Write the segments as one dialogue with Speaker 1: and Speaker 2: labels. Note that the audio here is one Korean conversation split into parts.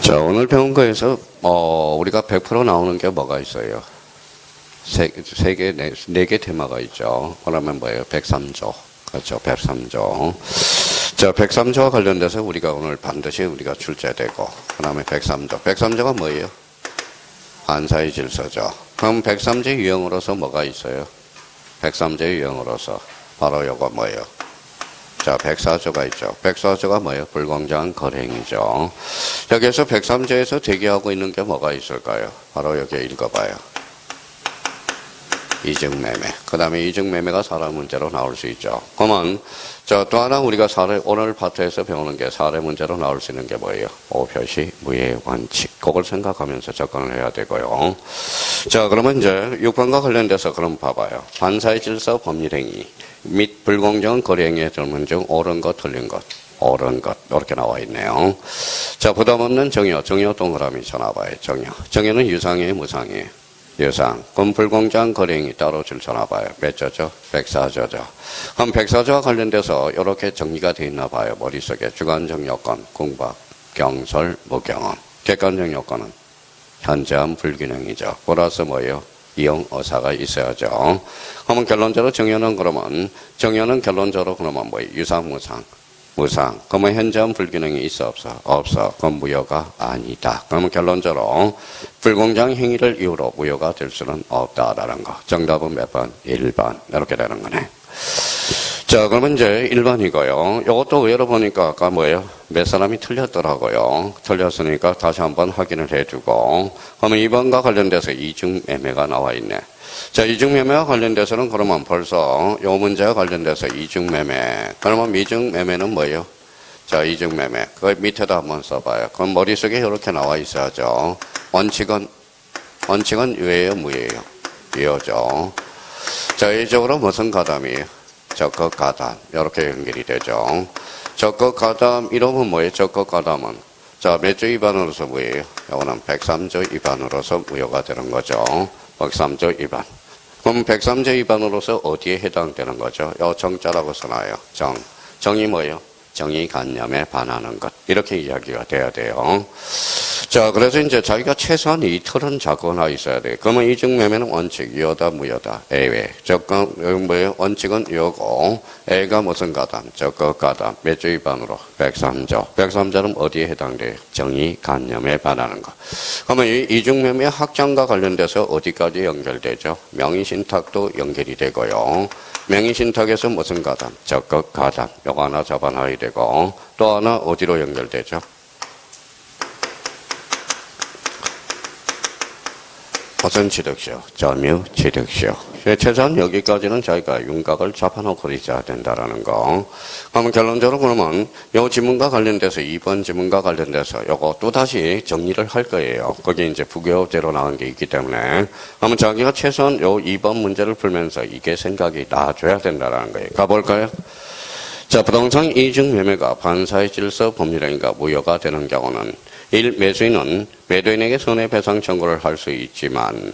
Speaker 1: 자, 오늘 배운 거에서 우리가 100% 나오는 게 뭐가 있어요? 네 개 테마가 있죠. 그러면 뭐예요? 103조. 그렇죠. 103조. 자, 103조와 관련돼서 우리가 오늘 반드시 우리가 출제되고, 그 다음에 103조. 103조가 뭐예요? 반사의 질서죠. 그럼 103조 유형으로서 뭐가 있어요? 103조 유형으로서 바로 요거 뭐예요? 자, 104조가 있죠. 104조가 뭐예요? 불공정한 거래행위죠. 여기에서 103조에서 대기하고 있는 게 뭐가 있을까요? 바로 여기 읽어봐요. 이중매매. 그 다음에 이중매매가 사례 문제로 나올 수 있죠. 그러면 또 하나 우리가 오늘 파트에서 배우는 게 사례 문제로 나올 수 있는 게 뭐예요? 오표시 무예 원칙. 그걸 생각하면서 접근을 해야 되고요. 자, 그러면 이제 6번과 관련돼서 그럼 봐봐요. 반사의 질서 법률행위 및 불공정한 거래행위의 질문 중 옳은 것, 틀린 것. 옳은 것. 이렇게 나와 있네요. 자, 부담 없는 정의 동그라미 쳐놔봐요. 정의는 유상이에요, 무상이에요? 유상. 그럼 불공정한 거래행위 따로 줄쳐놔봐요. 몇 조죠? 104조죠. 그럼 104조와 관련돼서 이렇게 정리가 되어 있나 봐요. 머릿속에. 주관적 요건, 공박, 경설, 무경험. 객관적 요건은 현저한 불균형이죠. 플러스 뭐예요? 이용 의사가 있어야죠. 그러면 결론적으로 정의는 결론적으로 그러면 뭐예요? 유상, 무상. 그러면 현저한 불균형이 있어, 없어? 없어. 그럼 무효가 아니다. 그러면 결론적으로 불공정 행위를 이유로 무효가 될 수는 없다라는 거. 정답은 몇 번? 1번. 이렇게 되는 거네. 자, 그러면 이제 1번이고요. 이것도 의외로 보니까 아까 뭐예요? 몇 사람이 틀렸더라고요. 틀렸으니까 다시 한번 확인을 해주고. 그러면 2번과 관련돼서 이중매매가 나와 있네. 자, 이중매매와 관련돼서는 그러면 벌써 이 문제와 관련돼서 이중매매. 그러면 이중매매는 뭐예요? 자, 이중매매. 그 밑에다 한번 써봐요. 그럼 머릿속에 이렇게 나와 있어야죠. 원칙은 유예요, 무예요? 유효죠. 자, 이쪽으로 무슨 가담이에요? 적극 가담. 이렇게 연결이 되죠. 적극 가담, 이름은 뭐예요? 적극 가담은. 자, 몇 조 위반으로서 뭐예요? 이거는 103조 위반으로서 무효가 되는 거죠. 103조 위반. 그럼 103조 위반으로서 어디에 해당되는 거죠? 요 정자라고 써놔요. 정이 뭐예요? 정의관념에 반하는 것. 이렇게 이야기가 돼야 돼요. 자, 그래서 이제 자기가 최소한 이 틀은 잡고나 있어야 돼요. 그러면 이중매매는 원칙, 유효다, 무효다, 예외. 뭐예요? 원칙은 유효고, A가 무슨 가담? 적극 가담. 몇 조 위반으로? 103조. 103조는 어디에 해당돼요? 정의관념에 반하는 것. 그러면 이 이중매매 확장과 관련돼서 어디까지 연결되죠? 명의신탁도 연결이 되고요. 명의신탁에서 무슨 가담? 적극 가담. 요거 하나 잡아놔야 되고, 또 하나 어디로 연결되죠? 무슨 취득시효? 점유 취득시효. 최소한 여기까지는 저희가 윤곽을 잡아놓고 있어야 된다라는 거. 그러면 결론적으로 그러면 요 지문과 관련돼서 2번 지문과 관련돼서 요거 또 다시 정리를 할 거예요. 거기에 이제 부교재로 나온 게 있기 때문에. 그러면 자기가 최소한 요 2번 문제를 풀면서 이게 생각이 나줘야 된다라는 거예요. 가볼까요? 자, 부동산 이중매매가 반사의 질서 법률행위가 무효가 되는 경우는 1. 매수인은 매도인에게 손해배상 청구를 할 수 있지만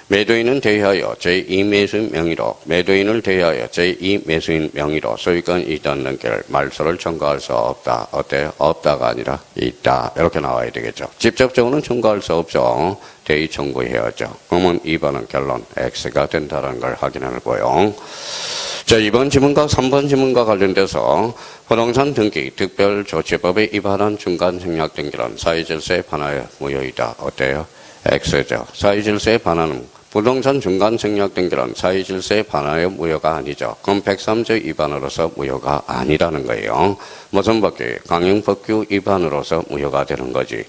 Speaker 1: 매도인은 대하여 제2매수인 명의로 매도인을 대하여 제2매수인 명의로 소유권 이전 등기를 말소를 청구할 수 없다. 어때요? 없다가 아니라 있다. 이렇게 나와야 되겠죠. 직접적으로는 청구할 수 없죠. 대의 청구해야죠. 그러면 2번은 결론 X가 된다는 걸 확인하고요. 자, 2번 지문과 3번 지문과 관련돼서 부동산 등기 특별조치법에 위반한 중간생략 등기는 사회질서에 반하여 무효이다. 어때요? X죠. 사회질서에 반하는 부동산 중간생략 등기는 사회질서에 반하여 무효가 아니죠. 그럼 103조 위반으로서 무효가 아니라는 거예요. 무슨 법규? 강행법규 위반으로서 무효가 되는 거지.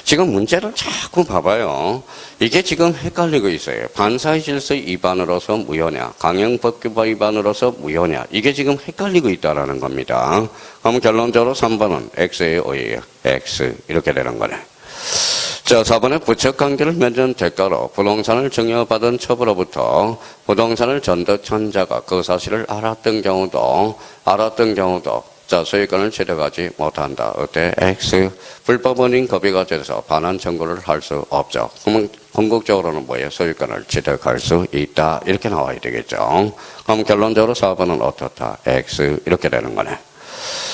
Speaker 1: 지금 문제를 자꾸 봐봐요. 이게 지금 헷갈리고 있어요. 반사의 질서 위반으로서 무효냐, 강행법규 위반으로서 무효냐. 이게 지금 헷갈리고 있다는 겁니다. 그럼 결론적으로 3번은 X의 O예요. X. 이렇게 되는 거네. 자, 4번에 부척관계를 맺은 대가로 부동산을 증여받은 처부로부터 부동산을 전득한 자가 그 사실을 알았던 경우도 자, 소유권을 취득하지 못한다. 어때? X. 불법원인 겁의가 돼서 반환 청구를 할 수 없죠. 그러면 궁극적으로는 뭐예요? 소유권을 취득할 수 있다. 이렇게 나와야 되겠죠. 그럼 결론적으로 4번은 어떻다? X. 이렇게 되는 거네.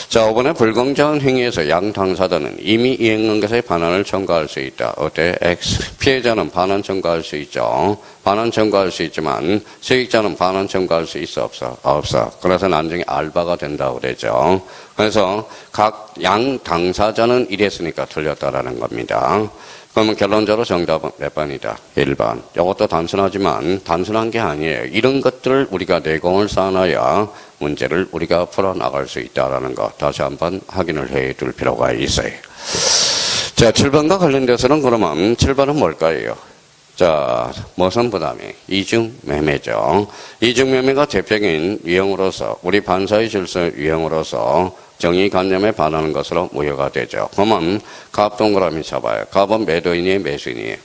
Speaker 1: 자, 5번에 불공정한 행위에서 양 당사자는 이미 이행한 것에 반환을 청구할 수 있다. 어때? X. 피해자는 반환 청구할 수 있죠. 반환 청구할 수 있지만 세익자는 반환 청구할 수 있어? 없어? 없어. 그래서 나중에 알바가 된다고 그러죠. 그래서 각 양 당사자는 이랬으니까 틀렸다라는 겁니다. 그러면 결론적으로 정답은 몇 번이다? 1번. 이것도 단순하지만 단순한 게 아니에요. 이런 것들을 우리가 내공을 쌓아놔야 문제를 우리가 풀어나갈 수 있다는 거 다시 한번 확인을 해둘 필요가 있어요. 자, 7번과 관련돼서는 그러면 7번은 뭘까요? 자, 무슨 부담이? 이중매매죠. 이중매매가 대표적인 유형으로서 우리 반사의 질서 유형으로서 정의관념에 반하는 것으로 무효가 되죠. 그러면 갑 동그라미 쳐봐요. 갑은 매도인이에요, 매수인이에요?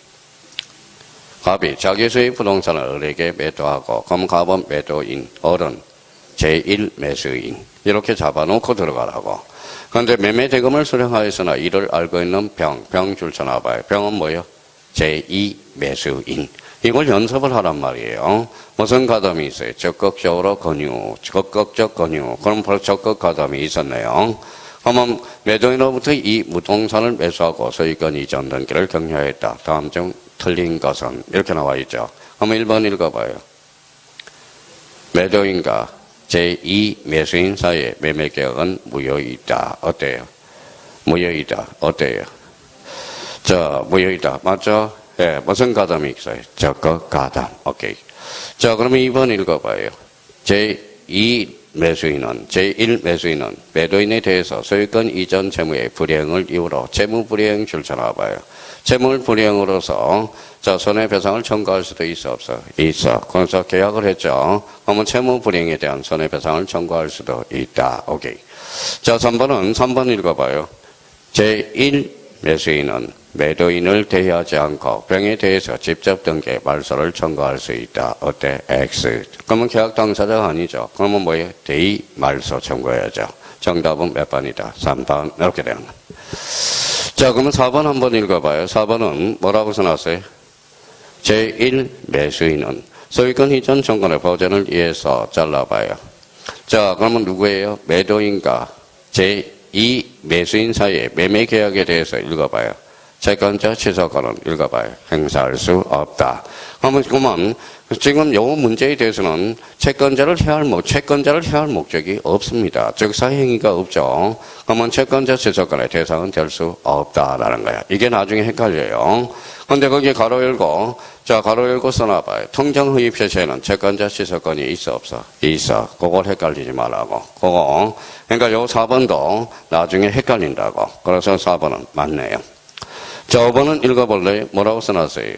Speaker 1: 갑이 자기 소유 부동산을 을에게 매도하고, 그럼 갑은 매도인, 을은 제1 매수인. 이렇게 잡아놓고 들어가라고. 그런데 매매 대금을 수령하였으나 이를 알고 있는 병 줄쳐놔봐요. 병은 뭐예요? 제2 매수인. 이걸 연습을 하란 말이에요. 무슨 가담이 있어요? 적극적으로 권유, 적극적 권유. 그럼 벌써 적극 가담이 있었네요. 그러면 매도인으로부터 이 무동산을 매수하고 소유권 이전 등기를 격려했다. 다음 중 틀린 것은 이렇게 나와 있죠. 그럼 1번 읽어봐요. 매도인과 제2 매수인 사이에 매매계약은 무효이다. 어때요? 무효이다. 어때요? 자, 무효이다. 맞죠? 예, 무슨 가담이 있어요? 적극 가담. 오케이. 자, 그러면 2번 읽어봐요. 제2 매수인은, 제1 매수인은 매도인에 대해서 소유권 이전 채무의 불이행을 이유로 채무 불이행 줄쳐놔봐요. 채무 불이행으로서 자, 손해배상을 청구할 수도 있어, 없어? 있어. 그래서 계약을 했죠. 그러면 채무 불이행에 대한 손해배상을 청구할 수도 있다. 오케이. 자, 3번 읽어봐요. 제1 매수인은 매도인을 대하지 않고 병에 대해서 직접 등기에 말소를 청구할 수 있다. 어때? X. 그러면 계약 당사자가 아니죠. 그러면 뭐예요? 대의 말소 청구해야죠. 정답은 몇 번이다? 3번. 이렇게 되는 거예요. 자, 그러면 4번 한번 읽어봐요. 4번은 뭐라고 써놨어요? 제1 매수인은 소유권 이전 청구의 보전을 위해서 잘라봐요. 자, 그러면 누구예요? 매도인과 제2 매수인 사이의 매매 계약에 대해서 읽어봐요. 채권자 취소권은 읽어봐요. 행사할 수 없다. 그러면 지금 요 문제에 대해서는 채권자를 해야 할 목적이 없습니다. 즉 사행위가 없죠. 그러면 채권자 취소권의 대상은 될 수 없다라는 거야. 이게 나중에 헷갈려요. 근데 거기 가로 열고 써놔봐요. 통정허위 표시에는 채권자 취소권이 있어 없어? 있어. 그걸 헷갈리지 말라고. 그러니까 요 4번도 나중에 헷갈린다고. 그래서 4번은 맞네요. 자, 5번은 읽어볼래요? 뭐라고 써놨어요?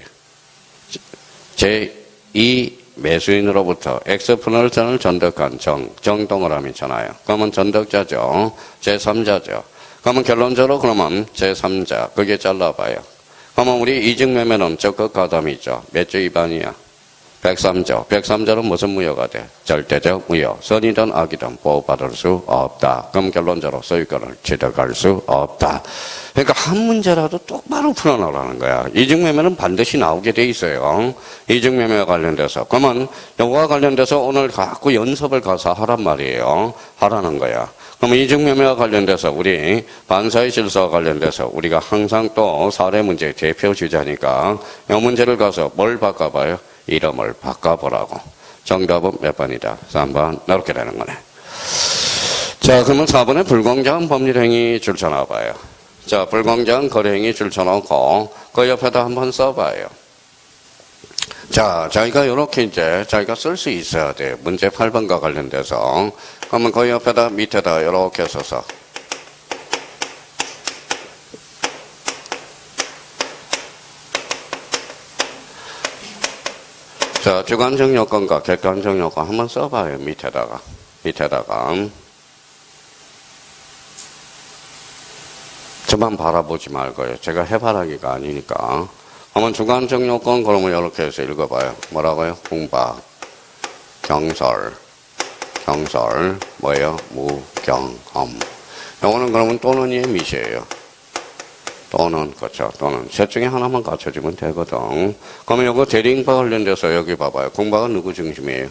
Speaker 1: 제2 매수인으로부터 X분할선을 전덕한 정동그라미 잖아요. 그러면 전덕자죠. 제3자죠. 그러면 결론적으로 그러면 제3자. 그게 잘라봐요. 그러면 우리 이중매매는 적극 가담이 있죠. 몇 조 위반이야? 103조. 103조는 무슨 무효가 돼? 절대적 무효. 선이든 악이든 보호받을 수 없다. 그럼 결론적으로 소유권을 취득할 수 없다. 그러니까 한 문제라도 똑바로 풀어나가는 거야. 이중매매는 반드시 나오게 돼 있어요. 이중매매와 관련돼서. 그러면 요거와 관련돼서 오늘 자꾸 연습을 가서 하란 말이에요. 하라는 거야. 그럼 이중매매와 관련돼서 우리 반사의 질서와 관련돼서 우리가 항상 또 사례 문제의 대표 주자니까 이 문제를 가서 뭘 바꿔봐요? 이름을 바꿔보라고. 정답은 몇 번이다? 3번. 이렇게 되는 거네. 자, 그러면 4번에 불공정한 법률행위 줄쳐놔봐요. 자, 불공정한 거래행위 줄쳐놓고 그 옆에다 한번 써봐요. 자, 자기가 이렇게 이제 자기가 쓸 수 있어야 돼요. 문제 8번과 관련돼서. 그러면 그 옆에다 밑에다 이렇게 써서 자, 주관적 요건과 객관적 요건 한번 써봐요. 밑에다가. 저만 바라보지 말고요. 제가 해바라기가 아니니까. 한번 주관적 요건 그러면 이렇게 해서 읽어봐요. 뭐라고요? 공박, 경설, 뭐예요? 무경험. 요거는 그러면 또는이의 밑이에요. 또는, 그렇죠. 또는. 셋 중에 하나만 갖춰주면 되거든. 그러면 요거 대리인과 관련돼서 여기 봐봐요. 공박은 누구 중심이에요?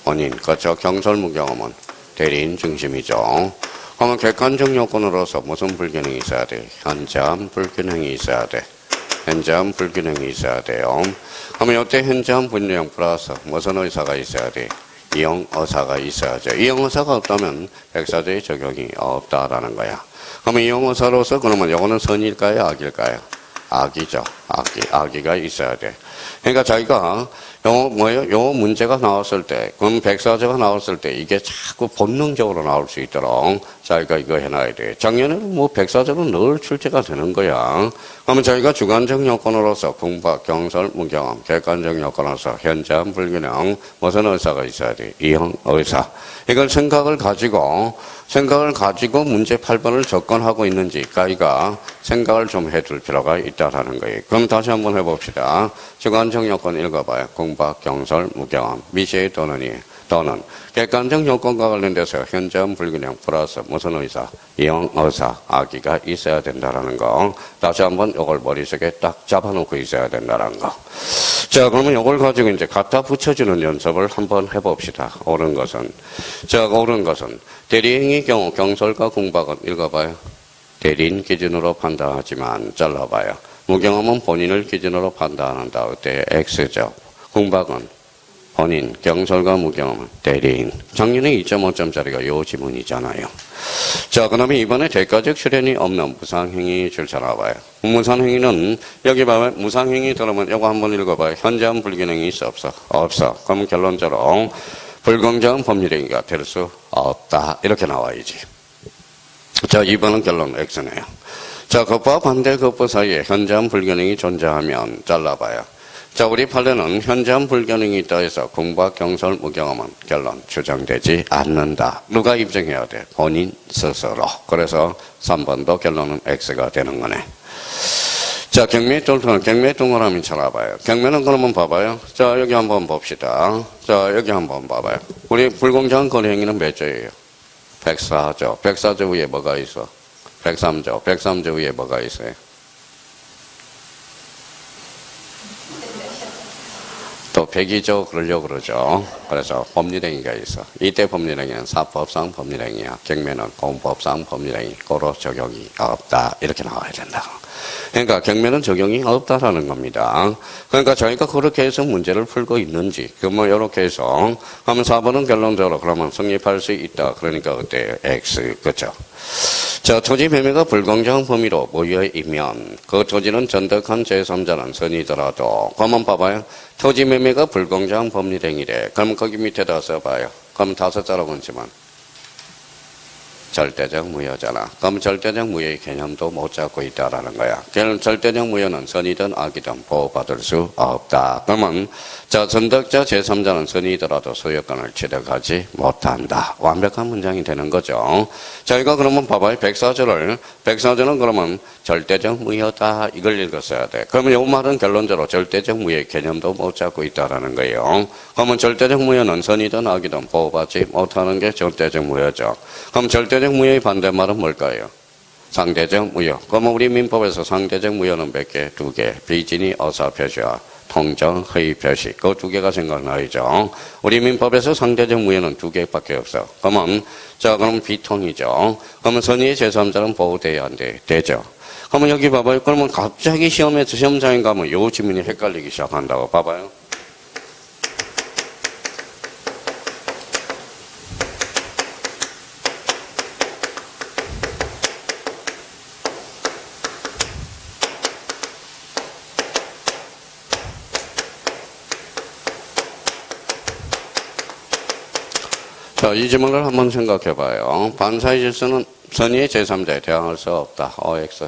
Speaker 1: 본인. 그렇죠. 경설, 무경험은 대리인 중심이죠. 그러면 객관적 요건으로서 무슨 불균형이 있어야 돼? 현저한 불균형이 있어야 돼. 현저한 불균형이 있어야 돼요. 그러면 이때 현저한 불균형 플러스 무슨 의사가 있어야 돼? 이용 의사가 있어야죠. 이용 의사가 없다면 백사제의 적용이 없다라는 거야. 그러면 이용 의사로서 그러면 요거는 선일까요? 악일까요? 악이죠. 악이가 있어야 돼. 그러니까 자기가 요 문제가 나왔을 때, 그럼 백사제가 나왔을 때 이게 자꾸 본능적으로 나올 수 있도록 자기가 이거 해놔야 돼. 작년에는 뭐 백사제는 늘 출제가 되는 거야. 그러면 자기가 주관적 요건으로서 궁박, 경설, 무경험, 객관적 요건으로서 현저한 불균형, 무슨 의사가 있어야 돼? 이형 의사. 이걸 생각을 가지고 문제 8번을 접근하고 있는지 가이가 생각을 좀 해둘 필요가 있다라는 거예요. 그럼 다시 한번 해봅시다. 주관적 요건 읽어봐요. 궁박, 경설, 무경험, 미시의 또는 객관적 요건과 관련돼서 현저한 불균형 플러스 무슨 의사? 이형 의사, 악의가 있어야 된다라는 거. 다시 한번 이걸 머릿속에 딱 잡아놓고 있어야 된다는 거. 자, 그러면 이걸 가지고 이제 갖다 붙여주는 연습을 한번 해봅시다. 옳은 것은. 자, 옳은 것은. 대리행위 경우 경설과 궁박은 읽어봐요. 대리인 기준으로 판단하지만 잘라봐요. 무경험은 본인을 기준으로 판단한다. 그때 X죠. 궁박은 본인, 경설과 무경험은 대리인. 작년에 2.5점짜리가 요 지문이잖아요. 자, 그러면 이번에 대가적 출현이 없는 무상행위 줄 찾아봐요. 무상행위는 여기 봐봐요. 무상행위 들어오면 이거 한번 읽어봐요. 현저한 불균형이 있어 없어? 없어. 그럼 결론적으로 불공정한 법률행위가 될 수 없다. 이렇게 나와야지. 자, 2번은 결론 X네요. 자, 것과 반대 것부 사이에 현저한 불균형이 존재하면 잘라봐요. 자, 우리 판례는 현저한 불균형이 있다 해서 궁박, 경설, 무경험은 결론 주장되지 않는다. 누가 입증해야 돼? 본인 스스로. 그래서 3번도 결론은 X가 되는 거네. 자, 경매 동그라미 찾아봐요. 경매는 그러면 봐봐요. 자, 여기 한번 봅시다. 자, 여기 한번 봐봐요. 우리 불공정한 거래행위는 몇 조예요? 104조. 104조 위에 뭐가 있어? 103조. 103조 위에 뭐가 있어요? 또 102조 그러려고 그러죠. 그래서 법률행위가 있어. 이때 법률행위는 사법상 법률행위야. 경매는 공법상 법률행위. 고로 적용이 없다. 이렇게 나와야 된다. 그러니까 경매는 적용이 없다라는 겁니다. 그러니까 저희가 그렇게 해서 문제를 풀고 있는지, 뭐 이렇게 해서 하면 4번은 결론적으로 그러면 성립할 수 있다. 그러니까 그때 X, 그렇죠? 자, 토지 매매가 불공정한 범위로 모여있면 그 토지는 전득한 제3자는 선이더라도 그러면 봐봐요. 토지 매매가 불공정한 법률행위래. 그럼 거기 밑에다 써봐요. 그럼 5자로 끊지만 절대적 무효잖아. 그럼 절대적 무효의 개념도 못 잡고 있다라는 거야. 절대적 무효는 선이든 악이든 보호받을 수 없다. 그러면 자, 전득자 제3자는 선이더라도 소유권을 취득하지 못한다. 완벽한 문장이 되는 거죠. 자, 이거 그러면 봐봐요. 104조는 그러면 절대적 무효다. 이걸 읽었어야 돼. 그러면 이 말은 결론적으로 절대적 무효의 개념도 못 잡고 있다라는 거예요. 그러면 절대적 무효는 선이든 악이든 보호받지 못하는 게 절대적 무효죠. 그럼 절대적 무효의 반대말은 뭘까요? 상대적 무효. 그러면 우리 민법에서 상대적 무효는 몇 개? 2개. 비진이 어사표시와 통정 허위 표시. 그 2개가 생각나죠. 우리 민법에서 상대적 무효는 2개밖에 없어. 그러면 그럼 비통이죠. 그러면 선의의 제3자는 보호돼야 안 돼? 되죠. 그러면 여기 봐봐요. 그러면 갑자기 시험에서 시험장에 가면 요 지문이 헷갈리기 시작한다고. 봐봐요. 자, 이 지문을 한번 생각해 봐요. 반사의 질서는 선의의 제3자에 대항할 수 없다. OX.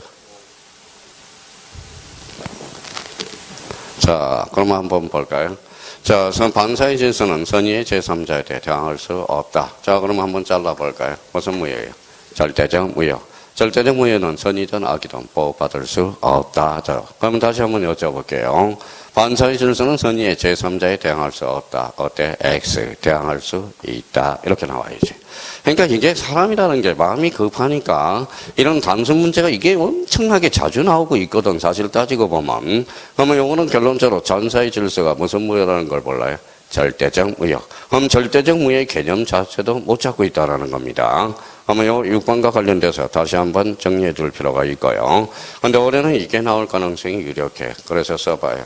Speaker 1: 자, 그러면 한번 볼까요? 자, 반사의 질서는 선의의 제3자에 대항할 수 없다. 자, 그러면 한번 잘라볼까요? 무슨 무효예요? 절대적 무효. 절대적 무효는 선이든 악이든 보호받을 수 없다. 자, 그러면 다시 한번 여쭤볼게요. 반사의 질서는 선의의 제3자에 대항할 수 없다. 어때? X. 대항할 수 있다. 이렇게 나와야지. 그러니까 이게 사람이라는 게 마음이 급하니까 이런 단순 문제가 이게 엄청나게 자주 나오고 있거든. 사실 따지고 보면. 그러면 요거는 결론적으로 전사의 질서가 무슨 무효라는 걸 몰라요? 절대적 무효. 그럼 절대적 무효의 개념 자체도 못 잡고 있다는 겁니다. 그러면 요 6번과 관련돼서 다시 한번 정리해 둘 필요가 있고요. 근데 올해는 이게 나올 가능성이 유력해. 그래서 써봐요.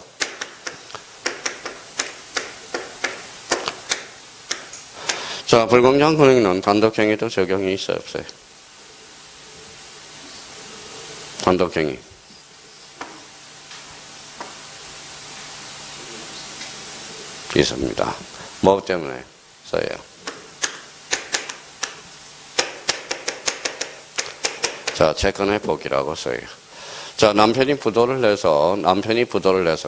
Speaker 1: 자, 불공정한 금액론 단독행위도 적용이 있어요, 없어요? 단독행위. 있습니다. 뭐 때문에 써요? 자, 채권의 포기라고 써요. 자, 남편이 부도를 내서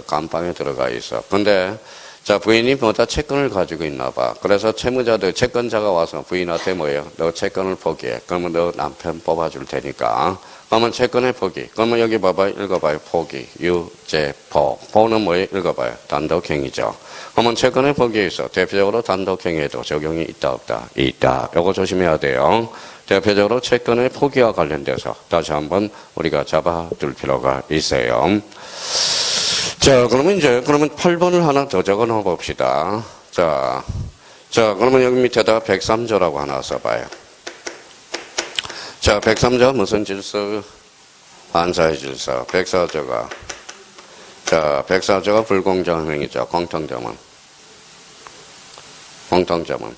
Speaker 1: 감방에 들어가 있어. 근데 자, 부인이 뭐다 채권을 가지고 있나 봐. 그래서 채권자가 와서 부인한테 뭐예요? 너 채권을 포기해. 그러면 너 남편 뽑아줄 테니까. 그러면 채권의 포기. 그러면 여기 봐봐요. 읽어봐요. 포기. 유죄포. 포는 뭐예요? 읽어봐요. 단독행위죠. 그러면 채권의 포기에 있어. 대표적으로 단독행위에도 적용이 있다, 없다? 있다. 요거 조심해야 돼요. 대표적으로 채권의 포기와 관련돼서 다시 한번 우리가 잡아둘 필요가 있어요. 자, 그러면 8번을 하나 더 적어 넣어 봅시다. 자, 그러면 여기 밑에다가 103조라고 하나 써봐요. 자, 103조가 무슨 질서? 반사의 질서. 104조가 불공정한 행위죠. 공통점은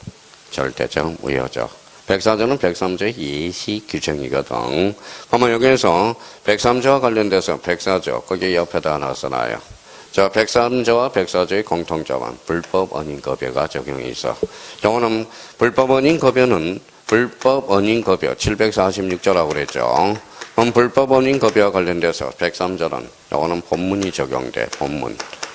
Speaker 1: 절대적 무효죠. 104조는 103조의 예시 규정이거든. 그러면 여기에서 103조와 관련돼서 104조, 거기 옆에다 하나 써놔요. 자, 103조와 104조의 공통점은 불법 원인급여가 적용이 있어. 요거는 불법 원인급여 746조라고 그랬죠. 그럼 불법 원인급여와 관련돼서 103조는 요거는 본문이 적용돼.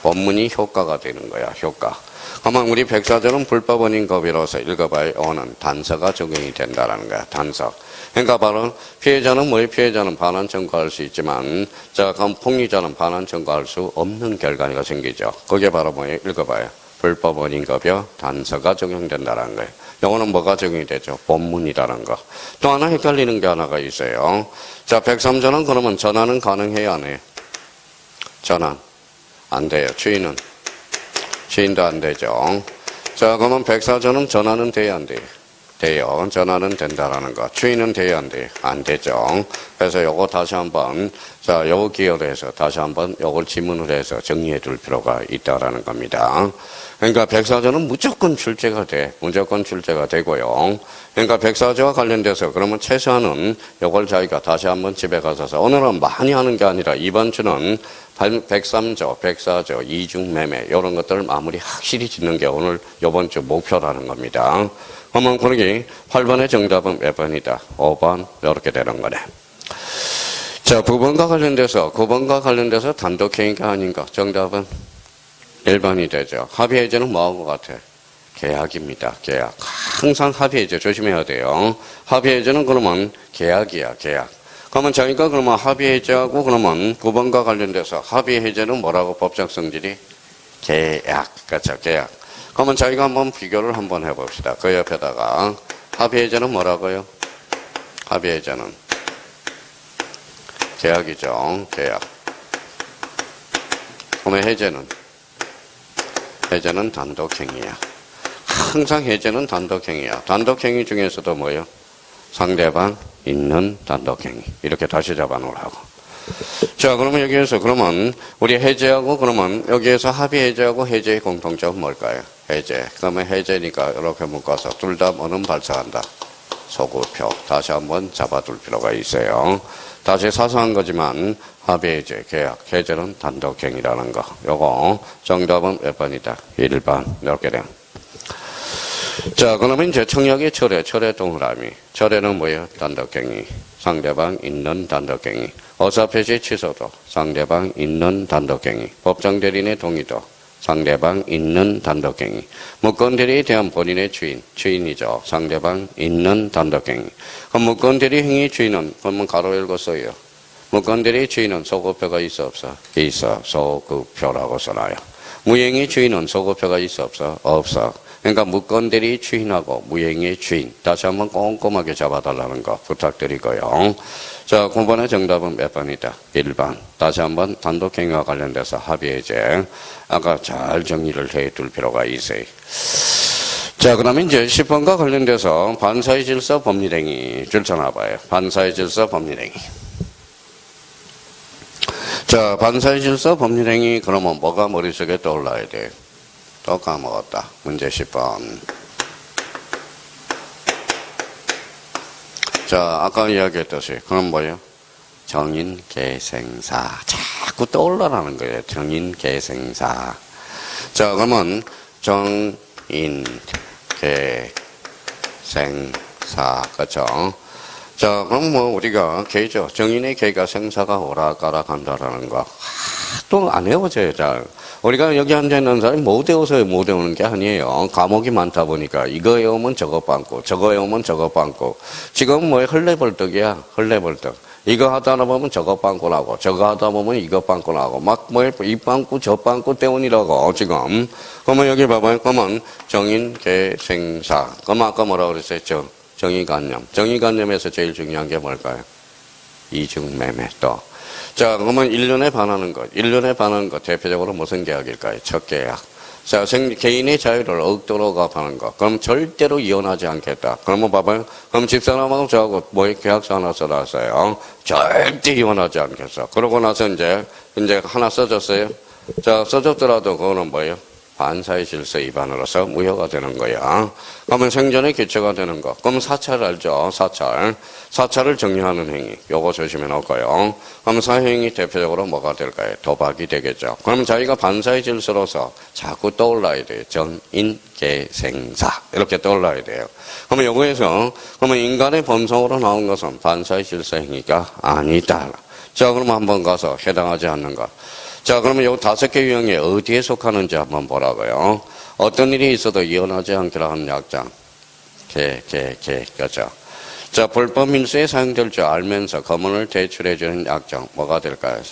Speaker 1: 본문이 효과가 되는 거야. 효과. 그러면 우리 104조는 불법 원인급여로서 읽어봐요. 요거는 단서가 적용이 된다라는 거야. 단서. 그러니까 바로 피해자는 반환 청구할 수 있지만, 자, 그럼 폭리자는 반환 청구할 수 없는 결과가 생기죠. 그게 바로 뭐예요? 읽어봐요. 불법 원인급여 단서가 적용된다는 거예요. 요거는 뭐가 적용이 되죠? 본문이라는 거. 또 하나 헷갈리는 게 하나가 있어요. 자, 103조는 그러면 전환은 가능해요, 안 해요? 전환. 안 돼요. 주인도 안 되죠. 자, 그러면 104조는 전환은 돼야 안 돼요? 돼요. 전환은 된다라는 거. 추인은 돼야 안 돼요? 안 되죠. 그래서 요거 다시 한번, 자, 요거 기여를 해서 다시 한번 요걸 지문을 해서 정리해 둘 필요가 있다라는 겁니다. 그러니까 104조는 무조건 출제가 되고요. 그러니까 104조와 관련돼서 그러면 최소한은 요걸 저희가 다시 한번 집에 가서 오늘은 많이 하는 게 아니라 이번 주는 103조, 104조, 이중매매 이런 것들을 마무리 확실히 짓는 게 오늘 요번 주 목표라는 겁니다. 그러면 거기 8번의 정답은 몇 번이다? 5번 이렇게 되는 거네. 자, 9번과 관련돼서 단독행위가 아닌가? 정답은 1번이 되죠. 합의해제는 뭐하고 같아? 계약입니다. 계약. 항상 합의해제 조심해야 돼요. 합의해제는 그러면 계약이야. 계약. 그러면 자기가 그러면 합의해제하고 그러면 9번과 관련돼서 합의해제는 뭐라고 법적 성질이? 계약. 그렇죠. 계약. 그러면 저희가 한번 비교를 한번 해봅시다. 그 옆에다가 합의해제는 뭐라고요? 합의해제는 계약이죠. 계약. 그러면 해제는 단독행위야. 항상 해제는 단독행위야. 단독행위 중에서도 뭐예요? 상대방 있는 단독행위. 이렇게 다시 잡아놓으라고. 자, 그러면 여기에서 그러면 우리 해제하고 그러면 여기에서 합의 해제하고 해제의 공통점은 뭘까요? 해제. 그러면 해제니까 이렇게 묶어서 둘 다 뭐는 발생한다? 소구표. 다시 한번 잡아둘 필요가 있어요. 다시 사소한 거지만 합의 해제, 계약, 해제는 단독행위라는 거. 요거 정답은 몇 번이다? 1번. 이렇게 돼. 자, 그러면 이제 청약의 철회 동그라미. 철회는 뭐예요? 단독행위. 상대방 있는 단독행위. 의사표시 취소도 상대방 있는 단독행위. 법정 대리인의 동의도 상대방 있는 단독행위. 무권 대리에 대한 본인의 주인이죠. 상대방 있는 단독행위. 그럼 무권 대리 행위 주인은 그러면 가로 열고 써요. 무권 대리 주인은 소급표가 있어 없어? 있어. 소급표라고 써놔요. 무행위 주인은 소급표가 있어 없어? 없어. 그러니까 무권 대리 주인하고 무행의 주인 다시 한번 꼼꼼하게 잡아달라는 거 부탁드리고요. 자, 9번의 정답은 몇 번이다? 1번. 다시 한번 단독행위와 관련돼서 합의해제 아까 잘 정리를 해둘 필요가 있어요. 자, 그러면 이제 10번과 관련돼서 반사의 질서 법률행위 줄쳐 놔봐요. 반사의 질서 법률행위. 자, 반사의 질서 법률행위 그러면 뭐가 머릿속에 떠올라야 돼? 또 까먹었다. 문제 10번. 자, 아까 이야기했듯이 그럼 뭐예요? 정인계생사. 자꾸 떠올라라는 거예요. 정인계생사. 자, 그러면 정인계생사. 그렇죠? 자, 그럼 뭐 우리가 개죠. 정인의 개가 생사가 오락가락 한다라는 거. 또 안 외워져요, 잘. 우리가 여기 앉아있는 사람이 못 외워서 못 외우는 게 아니에요. 과목이 많다 보니까 이거 외우면 저거 빵꾸, 저거 외우면 저거 빵꾸. 지금 뭐 헐레벌떡이야, 헐레벌떡. 이거 하다 보면 저거 빵꾸 나고, 저거 하다 보면 이거 빵꾸 나고, 막 뭐 이 빵꾸, 저 빵꾸 때문이라고, 지금. 그러면 여기 봐봐요. 그러면 정인계생사. 그러면 아까 뭐라고 그랬어요? 정의관념. 정의관념에서 제일 중요한 게 뭘까요? 이중매매 또. 자, 그러면 1년에 반하는 것. 1년에 반하는 것. 대표적으로 무슨 계약일까요? 첫 계약. 자, 개인의 자유를 억도로 가하는 것. 그럼 절대로 이혼하지 않겠다. 그러면 봐봐요. 그럼 집사람하고 저하고 뭐 계약서 하나 써놨어요. 절대 이혼하지 않겠어. 그러고 나서 이제 하나 써줬어요. 자, 써줬더라도 그거는 뭐예요? 반사의 질서 위반으로서 무효가 되는 거야. 그러면 생존의 기초가 되는 거. 그럼 사찰 알죠? 사찰. 사찰을 정리하는 행위. 요거 조심해 놓고요. 그럼 사행이 대표적으로 뭐가 될까요? 도박이 되겠죠. 그럼 자기가 반사의 질서로서 자꾸 떠올라야 돼요. 정인계생사. 이렇게 떠올라야 돼요. 그러면 요거에서, 그러면 인간의 본성으로 나온 것은 반사의 질서 행위가 아니다. 자, 그럼 한번 가서 해당하지 않는 것. 자, 그러면 요 5개 유형에 어디에 속하는지 한번 보라고요. 어떤 일이 있어도 이혼하지 않기로 하는 약장. 그죠. 자, 불법 밀수에 사용될 줄 알면서 검언을 대출해주는 약정. 뭐가 될까요?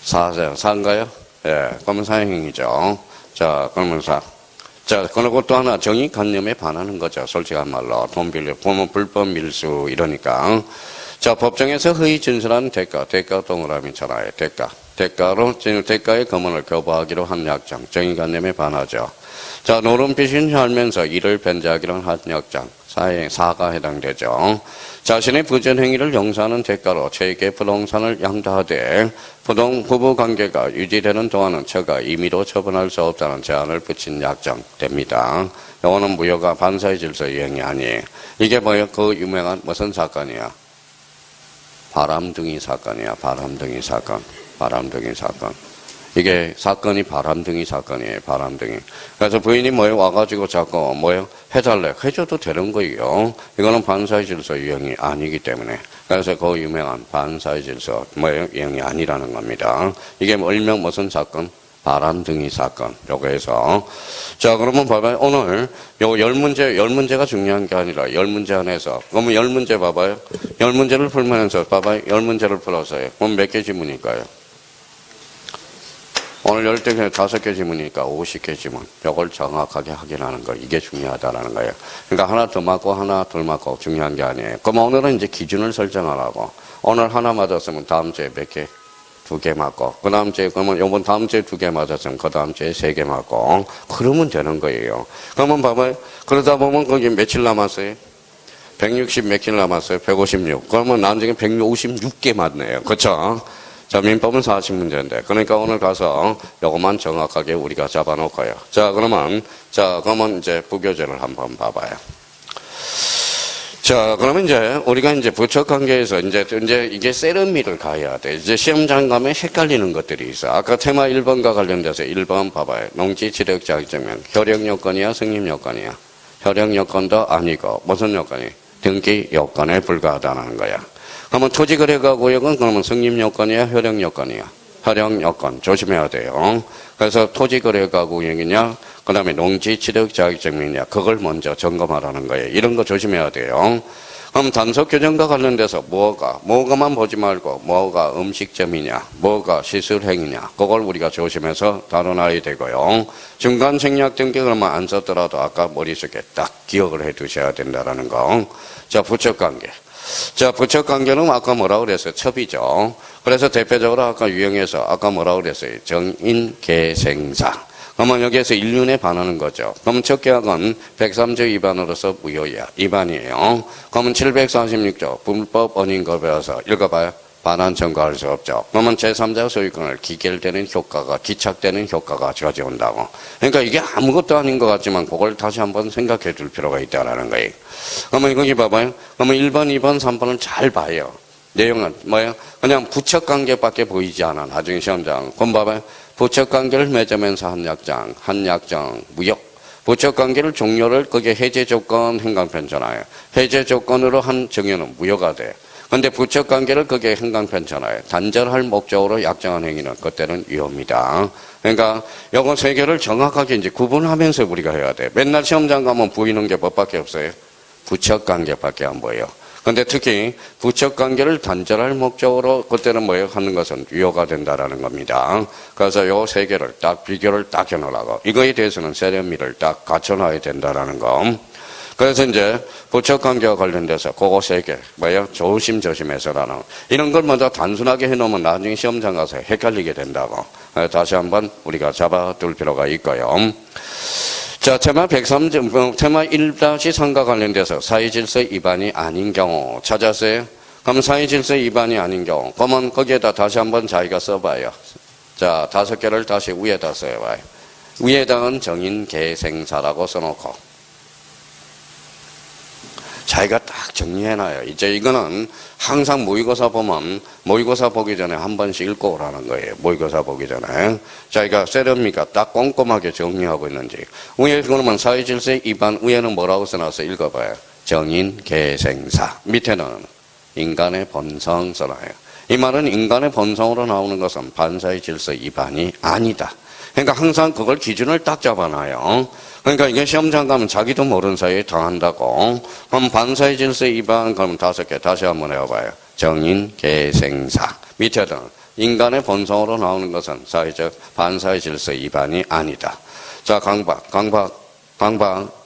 Speaker 1: 사인가요? 예, 그러면 사행행위죠. 자, 그러면 사. 자, 그리고 또 하나 정의관념에 반하는 거죠. 솔직한 말로. 돈 빌려, 보면 불법 밀수 이러니까. 자, 법정에서 허위 진술한 대가 동그라미 쳐놔요. 대가의 검언을 거부하기로 한 약정, 정의관념에 반하죠. 자, 노름빚인 알면서 이를 변제하기로 한 약정, 사가 해당되죠. 자신의 부전행위를 용서하는 대가로 최익의 부동산을 양도하되 부부관계가 유지되는 동안은 처가 임의로 처분할 수 없다는 제한을 붙인 약정 됩니다. 이거는 무효가 반사의 질서 유형이 아니에요. 이게 뭐예요? 그 유명한 무슨 사건이야? 바람둥이 사건이야. 바람둥이 사건. 이게 사건이 바람둥이 사건이에요. 바람둥이. 그래서 부인이 뭐예요? 와가지고 자꾸 뭐예요? 해달래. 해줘도 되는 거예요. 이거는 반사의 질서 유형이 아니기 때문에. 그래서 그 유명한 반사의 질서 뭐예요? 유형이 아니라는 겁니다. 이게 일명 무슨 사건? 바람둥이 사건. 요거에서. 자, 그러면 봐봐요. 오늘 요 10문제가 중요한 게 아니라 10문제 안에서. 그러면 10문제 봐봐요. 10문제를 풀면서 봐봐요. 10문제를 풀었어요. 그럼 몇 개 지문일까요? 오늘 10개, 5개 지문이니까 50개 지문. 요걸 정확하게 확인하는 거. 이게 중요하다라는 거예요. 그러니까 하나 더 맞고 하나 덜 맞고 중요한 게 아니에요. 그럼 오늘은 이제 기준을 설정하라고. 오늘 하나 맞았으면 다음 주에 몇 개? 2개 맞고, 그 다음 주에, 그러면 요번 다음 주에 2개 맞았으면 그 다음 주에 3개 맞고, 그러면 되는 거예요. 그러면 봐봐요. 그러다 보면 거기 며칠 남았어요? 160 며칠 남았어요? 156. 그러면 나중에 156개 맞네요. 그쵸? 자, 민법은 40문제인데. 그러니까 오늘 가서 요것만 정확하게 우리가 잡아놓고요. 자, 그러면 이제 부교재를 한번 봐봐요. 자, 그러면 이제 우리가 이제 부척 관계에서 이제 이게 세련미를 가야 돼. 이제 시험장 가면 헷갈리는 것들이 있어. 아까 테마 1번과 관련돼서 1번 봐봐요. 농지 지력 자격증명. 효력 요건이야, 승인 요건이야? 효력 요건도 아니고 무슨 요건이? 등기 요건에 불과하다는 거야. 그러면 토지거래가 구역은 그러면 승인 요건이야, 효력 요건이야? 효력 요건 조심해야 돼요. 그래서 토지거래가 구역이냐? 그 다음에 농지 지력 자격증명이냐, 그걸 먼저 점검하라는 거예요. 이런 거 조심해야 돼요. 그럼 단속 규정과 관련돼서 뭐가만 보지 말고, 뭐가 음식점이냐, 뭐가 시술행위냐, 그걸 우리가 조심해서 다뤄놔야 되고요. 중간 생략 등기 그러면 안 썼더라도 아까 머릿속에 딱 기억을 해 두셔야 된다는 거. 자, 부척관계. 자, 부척관계는 아까 뭐라고 그랬어요? 첩이죠. 그래서 대표적으로 아까 유형에서 아까 뭐라고 그랬어요? 정인계생사. 그러면 여기에서 인륜에 반하는 거죠. 그럼 첫 계약은 103조 위반으로서 무효야. 위반이에요. 그러면 746조 불법 언인거래에서 읽어봐요. 반환 청구할 수 없죠. 그러면 제3자 소유권을 기결되는 효과가, 기착되는 효과가 가져온다고. 그러니까 이게 아무것도 아닌 것 같지만 그걸 다시 한번 생각해 둘 필요가 있다라는 거예요. 그러면 거기 봐봐요. 그러면 1번, 2번, 3번을 잘 봐요. 내용은 뭐예요? 그냥 부척 관계밖에 보이지 않아. 나중에 시험장. 그럼 봐봐요. 부척 관계를 맺으면서 한 약정, 무효. 부척 관계를 종료를 그게 해제 조건 행강편전화예요. 해제 조건으로 한 정의는 무효가 돼. 근데 부척 관계를 그게 행강편전화예요. 단절할 목적으로 약정한 행위는 그때는 위헌입니다. 그러니까 요거 세 개를 정확하게 이제 구분하면서 우리가 해야 돼. 맨날 시험장 가면 보이는 게 뭐밖에 없어요? 부척 관계밖에 안 보여. 근데 특히 부척 관계를 단절할 목적으로 그때는 뭐예요? 하는 것은 위헌가 된다라는 겁니다. 그래서 요 세 개를 딱 비교를 딱 해놓으라고. 이거에 대해서는 세련미를 딱 갖춰놔야 된다라는 거. 그래서 이제 부척 관계와 관련돼서 그거 세 개, 뭐예요? 조심조심해서라는. 이런 걸 먼저 단순하게 해놓으면 나중에 시험장 가서 헷갈리게 된다고. 다시 한번 우리가 잡아둘 필요가 있고요. 자, 테마 103점, 테마 1-3과 관련돼서 사회질서 위반이 아닌 경우 찾았어요? 그럼 사회질서 위반이 아닌 경우, 그러면 거기에다 다시 한번 자기가 써봐요. 자, 5개를 다시 위에다 써봐요. 위에다는 정인 계생사라고 써놓고, 자기가 딱 정리해놔요. 이제 이거는 항상 모의고사 보면 모의고사 보기 전에 한 번씩 읽고 오라는 거예요. 모의고사 보기 전에. 자기가 세련미가 딱 꼼꼼하게 정리하고 있는지. 위에 그러면 사회질서 위반 위에는 뭐라고 써놔서 읽어봐요. 정인, 계생사. 밑에는 인간의 본성 써놔요. 이 말은 인간의 본성으로 나오는 것은 반사의 질서 위반이 아니다. 그러니까 항상 그걸 기준을 딱 잡아놔요. 그러니까 이게 시험장 가면 자기도 모르는 사이에 당한다고. 그럼 반사의 질서 위반 그러면 5개 다시 한번 해봐요. 정인, 계생사. 밑에는 인간의 본성으로 나오는 것은 사회적 반사의 질서 위반이 아니다. 자, 강박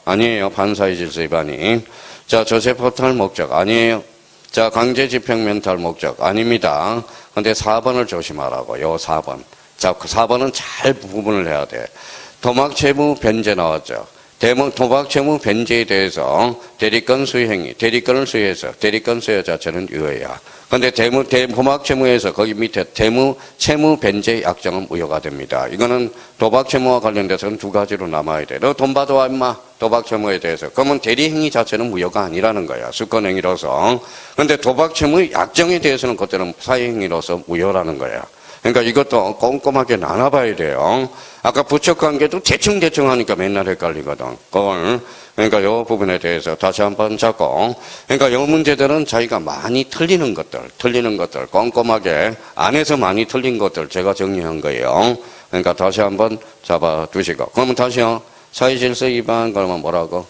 Speaker 1: 아니에요. 반사의 질서 위반이. 자, 조세포탈 목적 아니에요. 자, 강제집행 멘탈 목적 아닙니다. 근데 4번을 조심하라고. 요 4번. 자, 그 4번은 잘 구분을 해야 돼. 도박채무 변제 나왔죠. 도박채무 변제에 대해서 대리권 수행이, 대리권을 수행해서 대리권 수여 자체는 유효야. 근데 도박채무에서 거기 밑에 채무 변제 약정은 무효가 됩니다. 이거는 도박채무와 관련돼서는 2가지로 남아야 돼. 너 돈 받아와 임마. 도박채무에 대해서. 그러면 대리행위 자체는 무효가 아니라는 거야. 수권행위로서. 근데 도박채무 약정에 대해서는 그때는 사회행위로서 무효라는 거야. 그러니까 이것도 꼼꼼하게 나눠봐야 돼요. 아까 부척관계도 대충 하니까 맨날 헷갈리거든. 그걸 그러니까 이 부분에 대해서 다시 한번 잡고, 그러니까 이 문제들은 자기가 많이 틀리는 것들 꼼꼼하게 안에서 많이 틀린 것들 제가 정리한 거예요. 그러니까 다시 한번 잡아두시고, 그러면 다시요. 사회질서 위반 그러면 뭐라고?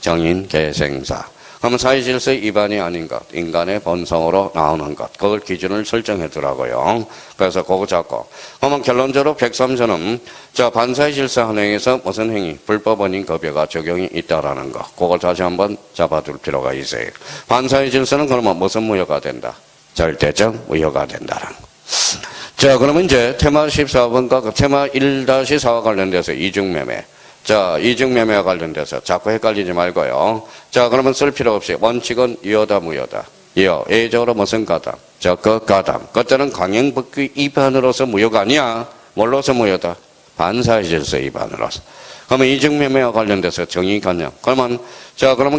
Speaker 1: 정인, 계생사. 그러면 사회질서 위반이 아닌 것, 인간의 본성으로 나오는 것, 그걸 기준을 설정해 두라고요. 그래서 그거 잡고. 그러면 결론적으로 103조는 자, 반사의 질서 한행에서 무슨 행위, 불법 원인 급여가 적용이 있다라는 거, 그걸 다시 한번 잡아둘 필요가 있어요. 반사의 질서는 그러면 무슨 무효가 된다? 절대적 무효가 된다라는 거. 자, 그러면 이제 테마 14번과 테마 1-4와 관련돼서 이중매매. 자, 이중매매와 관련돼서 자꾸 헷갈리지 말고요. 자, 그러면 쓸 필요 없이 원칙은 유효다 무효다. 유효. 예외적으로 무슨 가담? 적극 가담. 그때는 강행법규 위반으로서 무효가 아니야. 뭘로서 무효다? 반사의 질서 위반으로서. 그러면 이중매매와 관련돼서 정의관념. 그러면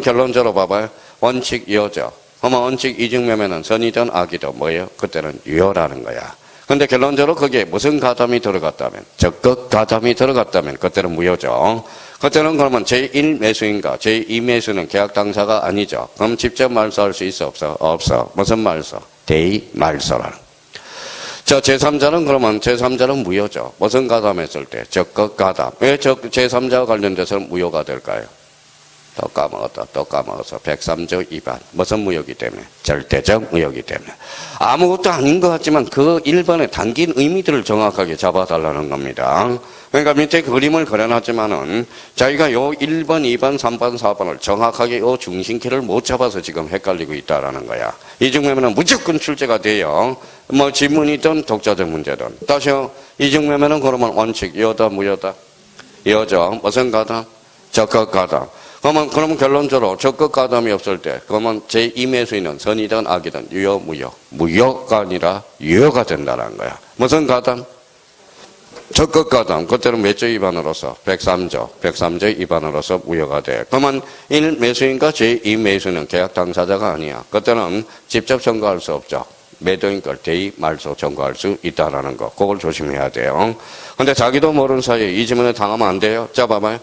Speaker 1: 결론적으로 봐봐요. 원칙 유효죠. 그러면 원칙 이중매매는 선이든 악이든 뭐예요? 그때는 유효라는 거야. 근데 결론적으로 거기에 무슨 가담이 들어갔다면, 적극 가담이 들어갔다면 그때는 무효죠. 그때는 그러면 제1매수인가 제2매수는 계약 당사가 아니죠. 그럼 직접 말소할 수 있어 없어? 없어. 무슨 말소? 대의 말소라는. 자, 제3자는 그러면 제3자는 무효죠. 무슨 가담했을 때? 적극 가담. 왜 제3자와 관련돼서는 무효가 될까요? 또 까먹었어. 103조 위반. 무슨 무효이기 때문에? 절대적 무효이기 때문에. 아무것도 아닌 것 같지만 그 1번에 담긴 의미들을 정확하게 잡아달라는 겁니다. 그러니까 밑에 그림을 그려놨지만은 자기가 요 1번, 2번, 3번, 4번을 정확하게 요 중심키를 못 잡아서 지금 헷갈리고 있다라는 거야. 이중매매는 무조건 출제가 돼요. 뭐 지문이든 독자적 문제든. 다시요. 이중매매는 그러면 원칙, 유효다, 무효다? 이어져 무슨 가담? 적극 가담. 그러면 결론적으로 적극 가담이 없을 때 그러면 제2매수인은 선이든 악이든 유효, 무효. 무효가 아니라 유효가 된다는 거야. 무슨 가담? 적극 가담. 그때는 몇 조 위반으로서? 103조 위반으로서 무효가 돼. 그러면 1매수인과 제2매수인은 계약 당사자가 아니야. 그때는 직접 청구할 수 없죠. 매도인 걸 대의 말소 청구할 수 있다라는 거. 그걸 조심해야 돼요. 근데 자기도 모르는 사이에 이 질문에 당하면 안 돼요. 자, 봐봐요.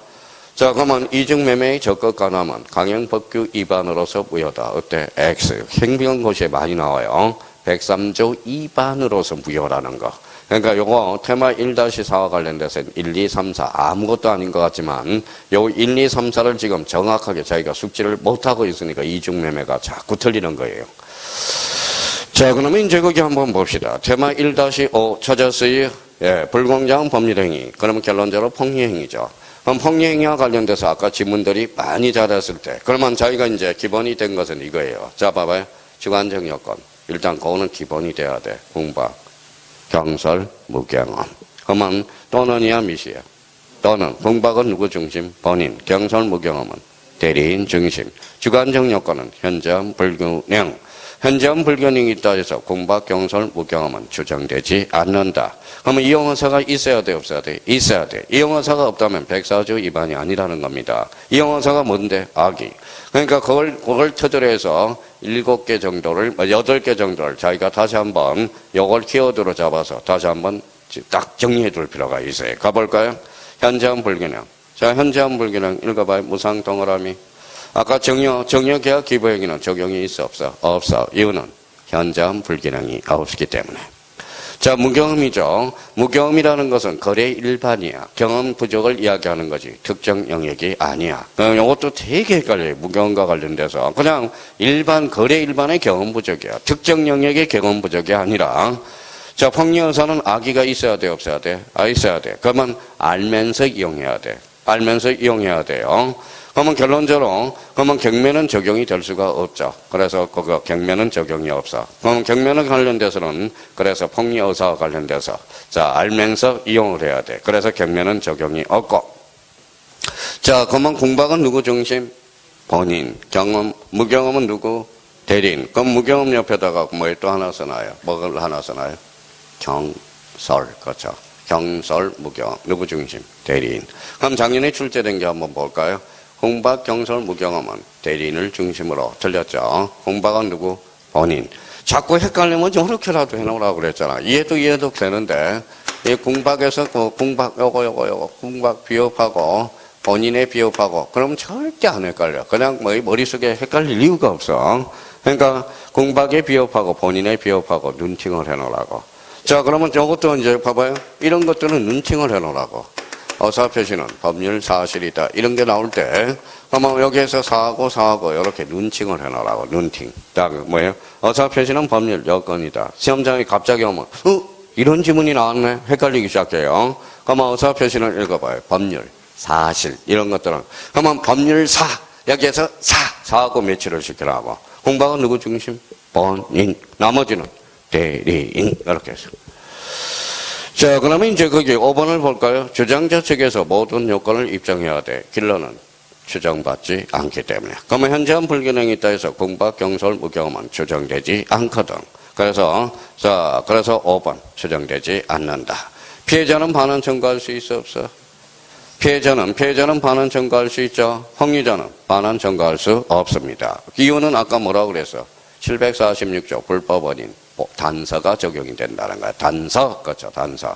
Speaker 1: 자, 그러면 이중매매의 적극 가담은 강행법규 위반으로서 무효다. 어때? X. 행정고시에 많이 나와요. 103조 위반으로서 무효라는 거. 그러니까 요거 테마 1-4와 관련돼서 1, 2, 3, 4 아무것도 아닌 것 같지만 요 1, 2, 3, 4를 지금 정확하게 자기가 숙지를 못하고 있으니까 이중매매가 자꾸 틀리는 거예요. 자, 그러면 이제 거기 한번 봅시다. 테마 1-5 찾았어요. 예, 불공정한 법률행위. 그러면 결론적으로 폭리행위죠. 그럼 폭리행위와 관련돼서 아까 질문들이 많이 자랐을 때 그러면 자기가 이제 기본이 된 것은 이거예요. 자, 봐봐요. 주관적 요건. 일단 그거는 기본이 돼야 돼. 공박, 경설, 무경험. 그러면 또는이야 미시야. 또는 공박은 누구 중심? 본인. 경설, 무경험은 대리인 중심. 주관적 요건은 현저한 불균형. 현저한 불균형이 있다 해서 공박, 경설, 무경험은 추정되지 않는다. 그러면 이용어사가 있어야 돼, 없어야 돼? 있어야 돼. 이용어사가 없다면 104조 위반이 아니라는 겁니다. 이용어사가 뭔데? 악의. 그러니까 그걸 토대로 해서 7개 정도를, 8개 정도를 자기가 다시 한번 요걸 키워드로 잡아서 다시 한번 딱 정리해 둘 필요가 있어요. 가볼까요? 현저한 불균형. 자, 현저한 불균형 읽어봐요. 무상 동그라미. 아까 정여계약 기부행위는 적용이 있어, 없어? 없어. 이유는 현저한 불균형이 없기 때문에. 자, 무경험이죠. 무경험이라는 것은 거래 일반이야. 경험 부족을 이야기하는 거지. 특정 영역이 아니야. 이것도 되게 헷갈려요. 무경험과 관련돼서. 그냥 거래 일반의 경험 부족이야. 특정 영역의 경험 부족이 아니라. 자, 폭리여사는 악의가 있어야 돼, 없어야 돼? 있어야 돼. 그러면 알면서 이용해야 돼. 알면서 이용해야 돼요. 그러면 결론적으로, 그러면 경매는 적용이 될 수가 없죠. 그래서 그거 경매는 적용이 없어. 그러면 경매는 관련돼서는, 그래서 폭리여사와 관련돼서, 자, 알면서 이용을 해야 돼. 그래서 경매는 적용이 없고. 자, 그러면 공박은 누구 중심? 본인. 무경험은 누구? 대리인. 그럼 무경험 옆에다가 뭐 또 하나 써놔요? 뭐를 하나 써놔요? 경설. 그렇죠. 경설, 무경험. 누구 중심? 대리인. 그럼 작년에 출제된 게 한번 볼까요? 공박, 경설, 무경험은 대리인을 중심으로 틀렸죠. 공박은 누구? 본인. 자꾸 헷갈리면 저렇게라도 해놓으라고 그랬잖아. 이해도 되는데, 이 공박에서 공박, 요거, 공박 비협하고, 본인의 비협하고, 그러면 절대 안 헷갈려. 그냥 뭐 머릿속에 헷갈릴 이유가 없어. 그러니까 공박의 비협하고, 본인의 비협하고, 눈팅을 해놓으라고. 자, 그러면 저것도 이제 봐봐요. 이런 것들은 눈팅을 해놓으라고. 어사표시는 법률 사실이다. 이런 게 나올 때, 그러면 여기에서 사하고, 이렇게 눈팅을 해놓으라고, 눈팅. 자, 뭐예요? 어사표시는 법률 여건이다. 시험장이 갑자기 오면, 이런 지문이 나왔네? 헷갈리기 시작해요. 그러면 어사표시는 읽어봐요. 법률, 사실. 이런 것들은. 그러면 법률 여기에서 사하고 매치를 시키라고. 공박은 누구 중심? 본인. 나머지는 대리인. 이렇게 해서. 자, 그러면 이제 거기 5번을 볼까요? 주장자 측에서 모든 요건을 입증해야 돼. 킬러는 추정받지 않기 때문에. 그러면 현재한 불균형이 있다 해서 공박, 경설, 무경험은 추정되지 않거든. 그래서 5번 추정되지 않는다. 피해자는 반환 청구할 수 있어, 없어? 피해자는 반환 청구할 수 있죠. 폭리자는 반환 청구할 수 없습니다. 이유는 아까 뭐라고 그랬어? 746조 불법원인. 단서가 적용이 된다는 거야. 단서. 그렇죠. 단서.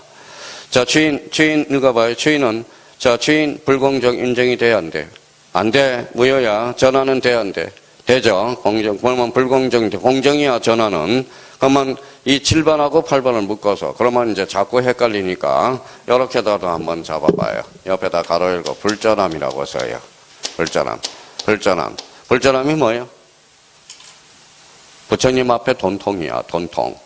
Speaker 1: 자, 주인 읽어봐요. 주인은, 주인 불공정 인정이 돼, 안 돼? 안 돼. 무효야. 전환은 돼, 안 돼? 되죠. 그러면 공정이야, 전환은. 그러면 이 7번하고 8번을 묶어서, 그러면 이제 자꾸 헷갈리니까, 요렇게다도 한번 잡아봐요. 옆에다 가로 열고, 불전함이라고 써요. 불전함이 뭐예요? 부처님 앞에 돈통이야, 돈통.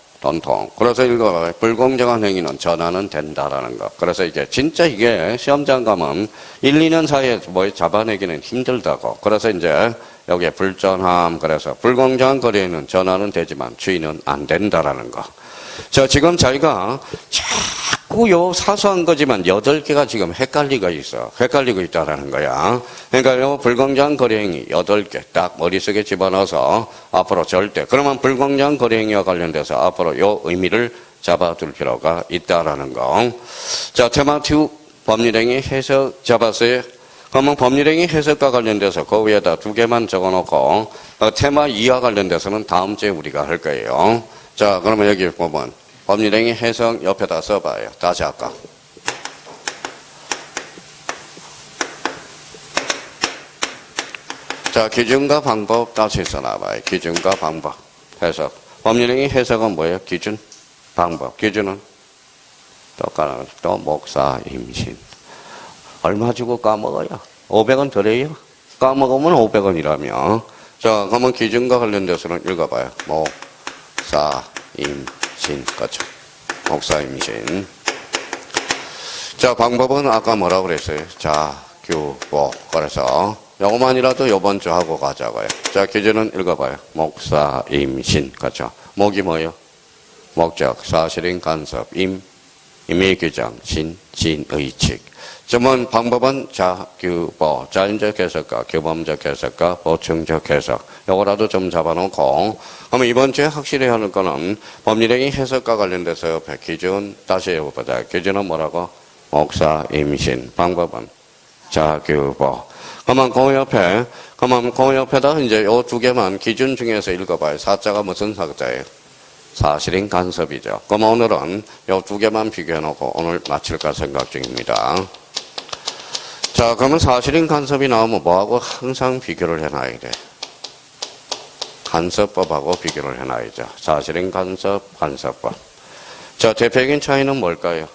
Speaker 1: 그래서 읽어봐요. 불공정한 행위는 전환은 된다라는 거. 그래서 진짜 이게 시험장 가면 1, 2년 사이에 뭐 잡아내기는 힘들다고. 그래서 이제 여기에 불전함, 그래서 불공정한 거래에는 전환은 되지만 주인은 안 된다라는 거. 자, 지금 자기가 자꾸 요 사소한 거지만 8개가 지금 헷갈리고 있다라는 거야. 그러니까 요 불공정한 거래행위 8개 딱 머릿속에 집어넣어서 앞으로 절대. 그러면 불공정한 거래행위와 관련돼서 앞으로 요 의미를 잡아둘 필요가 있다라는 거. 자, 테마 2 법률행위 해석 잡았어요. 그러면 법률행위 해석과 관련돼서 그 위에다 2개만 적어놓고 테마 2와 관련돼서는 다음 주에 우리가 할 거예요. 자, 그러면 여기 보면 법률행위 해석 옆에다 써봐요. 다시 할까? 자, 기준과 방법 다시 써놔봐요. 기준과 방법 해석. 법률행위 해석은 뭐예요? 기준, 방법. 기준은 또 목사, 임신. 얼마 주고 까먹어요? 500원 덜해요? 까먹으면 500원이라며. 자, 그러면 기준과 관련돼서는 읽어봐요. 목사, 임신. 그렇죠. 목사, 임신. 자, 방법은 아까 뭐라고 그랬어요? 자, 규보. 그래서 요거만이라도 요번 주 하고 가자고요. 자, 기준은 읽어봐요. 목사, 임신. 그렇죠. 목이 뭐예요? 목적, 사실인 간섭, 임의 규정, 진의칙. 점은 방법은 자, 규보, 자인적 해석과 규범적 해석과 보충적 해석. 요거라도 좀 잡아놓고, 그러면 이번 주에 확실히 하는 거는 법률행위 해석과 관련돼서 옆에 기준 다시 해보자. 기준은 뭐라고? 목사, 임신. 방법은 자, 규보. 그러면 그 옆에다 이제 요 2개만 기준 중에서 읽어봐요. 사자가 무슨 사자예요? 사실인 간섭이죠. 그럼 오늘은 요 2개만 비교해놓고 오늘 마칠까 생각 중입니다. 자, 그러면 사실인 간섭이 나오면 뭐하고 항상 비교를 해놔야 돼? 간섭법하고 비교를 해놔야죠. 사실인 간섭, 간섭법. 자, 대표적인 차이는 뭘까요?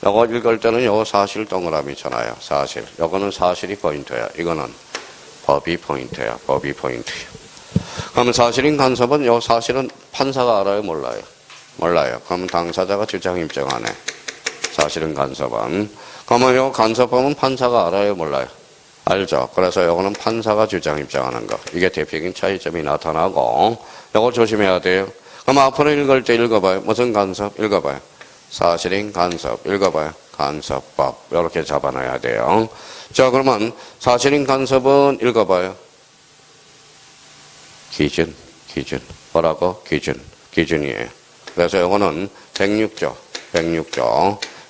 Speaker 1: 요거 읽을 때는 요거 사실 동그라미잖아요. 사실. 요거는 사실이 포인트야. 이거는 법이 포인트야. 법이 포인트. 그러면 사실인 간섭은 요 사실은 판사가 알아요? 몰라요? 몰라요. 그러면 당사자가 주장 입증하네. 사실은 간섭은. 그러면 요 간섭법은 판사가 알아요? 몰라요? 알죠. 그래서 요거는 판사가 주장 입증하는 거. 이게 대표적인 차이점이 나타나고 요거 조심해야 돼요. 그럼 앞으로 읽을 때 읽어봐요. 무슨 간섭? 읽어봐요. 사실인 간섭. 읽어봐요. 간섭법. 이렇게 잡아놔야 돼요. 자, 그러면 사실인 간섭은 읽어봐요. 기준. 뭐라고? 기준이에요. 그래서 요거는 106조.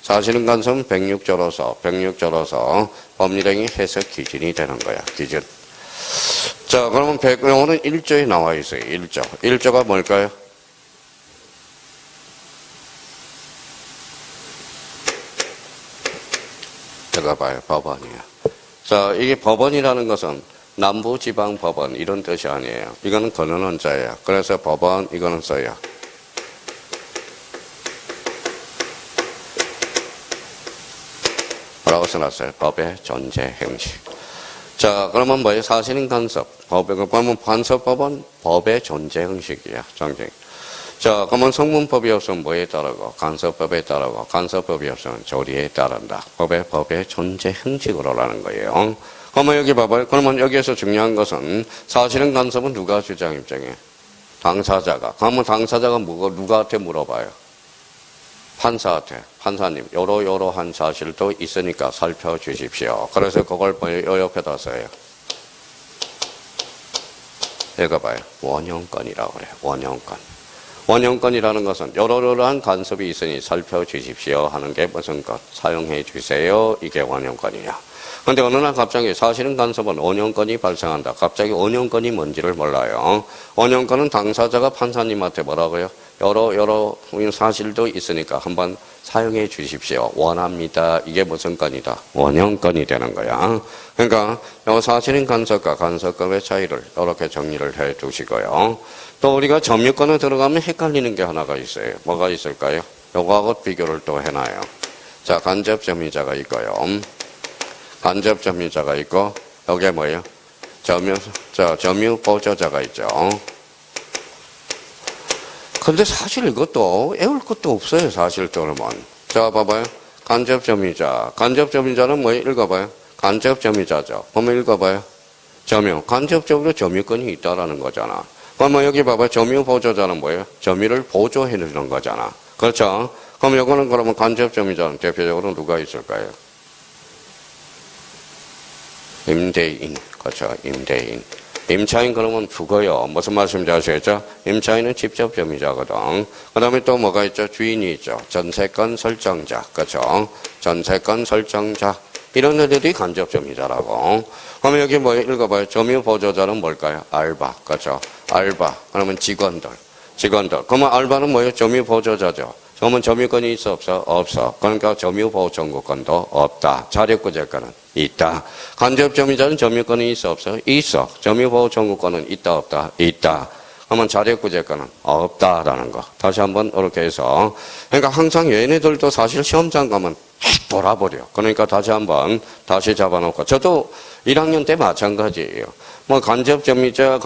Speaker 1: 사실인 간섭은 106조로서 법률행위 해석 기준이 되는 거야. 기준. 자, 그러면 요거는 1조에 나와 있어요. 1조. 1조가 뭘까요? 들어가봐요. 법원이에요. 자, 이게 법원이라는 것은 남부지방법원 이런 뜻이 아니에요. 이거는 권한원자예요. 그래서 법원 이거는 써요. 뭐라고 써놨어요? 법의 존재 형식. 자, 그러면 뭐예요? 사실인 간섭. 그러면 간섭법은 법의 존재 형식이야. 정식. 자, 그러면 성문법이 없으면 뭐에 따르고? 간섭법에 따르고. 간섭법이 없으면 조리에 따른다. 법의 존재 형식으로라는 거예요. 그러면 여기 봐봐요. 그러면 여기에서 중요한 것은 사실은 간섭은 누가 주장 입증해? 당사자가. 그러면 당사자가 누구한테 물어봐요? 판사한테. 판사님, 요러한 사실도 있으니까 살펴주십시오. 그래서 그걸 요 옆에다 써요. 읽어봐요. 원형권이라고 그래요. 원형권. 원형권이라는 것은 요러한 간섭이 있으니 살펴주십시오 하는 게 무슨 것? 사용해 주세요. 이게 원형권이야. 근데 어느 날 갑자기 사실은 간섭은 원형권이 발생한다. 갑자기 원형권이 뭔지를 몰라요. 원형권은 당사자가 판사님한테 뭐라고요? 여러 사실도 있으니까 한번 사용해 주십시오. 원합니다. 이게 무슨 건이다? 원형권이 되는 거야. 그러니까 요 사실인 간섭과 간섭법의 차이를 이렇게 정리를 해 두시고요. 또 우리가 점유권에 들어가면 헷갈리는 게 하나가 있어요. 뭐가 있을까요? 요거하고 비교를 또 해놔요. 자, 간접 점유자가 있고요. 간접 점유자가 있고, 여기에 뭐예요? 점유 보조자가 있죠. 근데 사실 이것도 애울 것도 없어요. 사실 그러면. 자, 봐봐요. 간접 점유자. 간접 점유자는 뭐예요? 읽어봐요. 간접 점유자죠. 보면 읽어봐요. 점유. 간접적으로 점유권이 있다라는 거잖아. 그러면 여기 봐봐요. 점유 보조자는 뭐예요? 점유를 보조해 주는 거잖아. 그렇죠? 그럼 요거는 그러면 간접점이잖아요. 대표적으로 누가 있을까요? 임대인. 그렇죠. 임대인. 임차인 그러면 죽어요. 무슨 말씀인지 아시겠죠? 임차인은 직접 점유자거든. 그 다음에 또 뭐가 있죠? 주인이 있죠. 전세권 설정자. 그렇죠. 전세권 설정자. 이런 애들이 간접 점유자라고. 그러면 여기 뭐 읽어봐요. 점유 보조자는 뭘까요? 알바. 그렇죠. 알바. 그러면 직원들. 그러면 알바는 뭐예요? 점유 보조자죠. 그러면 점유권이 있어 없어? 없어. 그러니까 점유 보호 청구권도 없다. 자력구제권은 있다. 간접 점유자는 점유권이 있어 없어? 있어. 점유 보호 청구권은 있다 없다? 있다. 그러면 자력구제권은 없다라는 거. 다시 한번 이렇게 해서. 그러니까 항상 얘네들도 사실 시험장 가면 돌아버려. 그러니까 다시 한번 다시 잡아놓고. 저도 1학년 때 마찬가지예요. 뭐 간접점유자,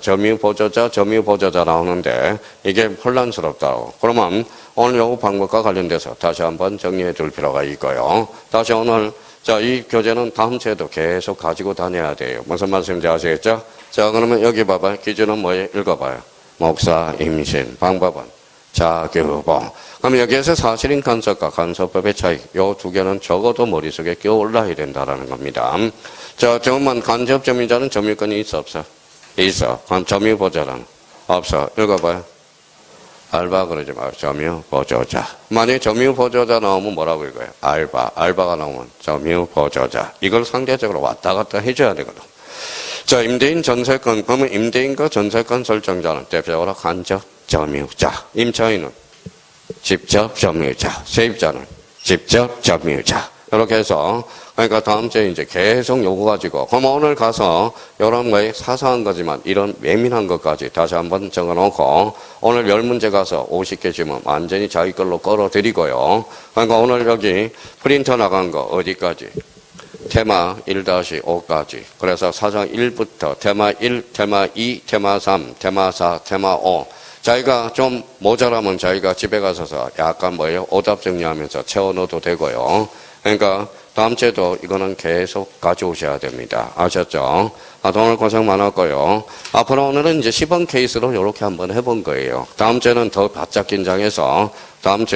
Speaker 1: 점유보조자 나오는데 이게 혼란스럽다고. 그러면 오늘 요 방법과 관련돼서 다시 한번 정리해 둘 필요가 있고요. 다시 오늘 자, 이 교재는 다음 주에도 계속 가지고 다녀야 돼요. 무슨 말씀인지 아시겠죠? 자, 그러면 여기 봐봐요. 기준은 뭐예요? 읽어봐요. 목사, 임신, 방법은 자규보. 그럼 여기에서 사실인 간섭과 간섭법의 차이, 요 두 개는 적어도 머릿속에 끼어 올라야 된다라는 겁니다. 자, 정말 간접 점유자는 점유권이 있어 없어? 있어. 그럼 점유보조자는 없어. 읽어봐요. 알바 그러지 마요. 점유보조자. 만약에 점유보조자 나오면 뭐라고 읽어요? 알바가 나오면 점유보조자. 이걸 상대적으로 왔다 갔다 해줘야 되거든. 자, 임대인 전세권. 그러면 임대인과 전세권 설정자는 대표적으로 간접 점유자. 임차인은 직접 점유자. 세입자는 직접 점유자. 이렇게 해서 그러니까 다음 주에 이제 계속 요거 가지고 그럼 오늘 가서 이런 거에 사소한 거지만 이런 예민한 것까지 다시 한번 적어놓고 오늘 10문제 가서 50개 지면 완전히 자기 걸로 끌어드리고요. 그러니까 오늘 여기 프린터 나간 거 어디까지? 테마 1-5까지. 그래서 사정 1부터 테마 1, 테마 2, 테마 3, 테마 4, 테마 5. 자기가 좀 모자라면 자기가 집에 가서 약간 뭐예요? 오답 정리하면서 채워 넣어도 되고요. 그러니까 다음 주에도 이거는 계속 가져오셔야 됩니다. 아셨죠? 오늘 고생 많았고요. 앞으로 오늘은 이제 시범 케이스로 이렇게 한번 해본 거예요. 다음 주에는 더 바짝 긴장해서 다음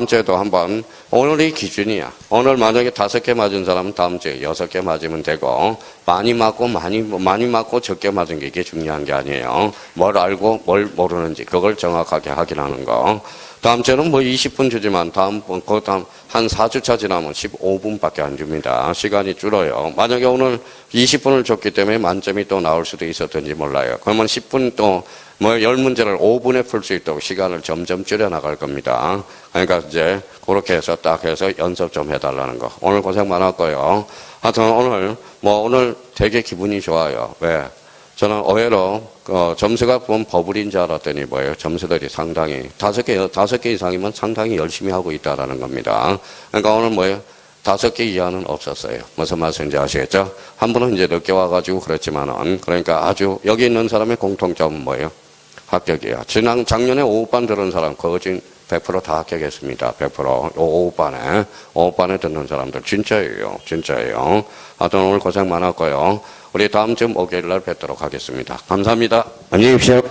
Speaker 1: 주에도 한번 오늘이 기준이야. 오늘 만약에 5개 맞은 사람은 다음 주에 6개 맞으면 되고 많이 맞고 적게 맞은 게 이게 중요한 게 아니에요. 뭘 알고 뭘 모르는지 그걸 정확하게 확인하는 거. 다음 주에는 뭐 20분 주지만 다음 한 4주차 지나면 15분밖에 안 줍니다. 시간이 줄어요. 만약에 오늘 20분을 줬기 때문에 만점이 또 나올 수도 있었던지 몰라요. 그러면 10분 또 뭐 10문제를 5분에 풀 수 있도록 시간을 점점 줄여 나갈 겁니다. 그러니까 이제 그렇게 해서 딱 해서 연습 좀 해달라는 거. 오늘 고생 많았고요. 하여튼 오늘 되게 기분이 좋아요. 왜? 저는 의외로 점수가 보면 버블인 줄 알았더니 뭐예요? 점수들이 상당히 5개 이상이면 상당히 열심히 하고 있다라는 겁니다. 그러니까 오늘 뭐예요? 5개 이하는 없었어요. 무슨 말씀인지 아시겠죠? 한 분은 이제 늦게 와가지고 그랬지만은 그러니까 아주 여기 있는 사람의 공통점은 뭐예요? 합격이에요. 작년에 5반 들은 사람 거진 100% 다 합격했습니다. 100%. 5반에 듣는 사람들 진짜예요. 하여튼 오늘 고생 많았고요. 우리 다음 주 목요일 날 뵙도록 하겠습니다. 감사합니다. 안녕히 계십시오.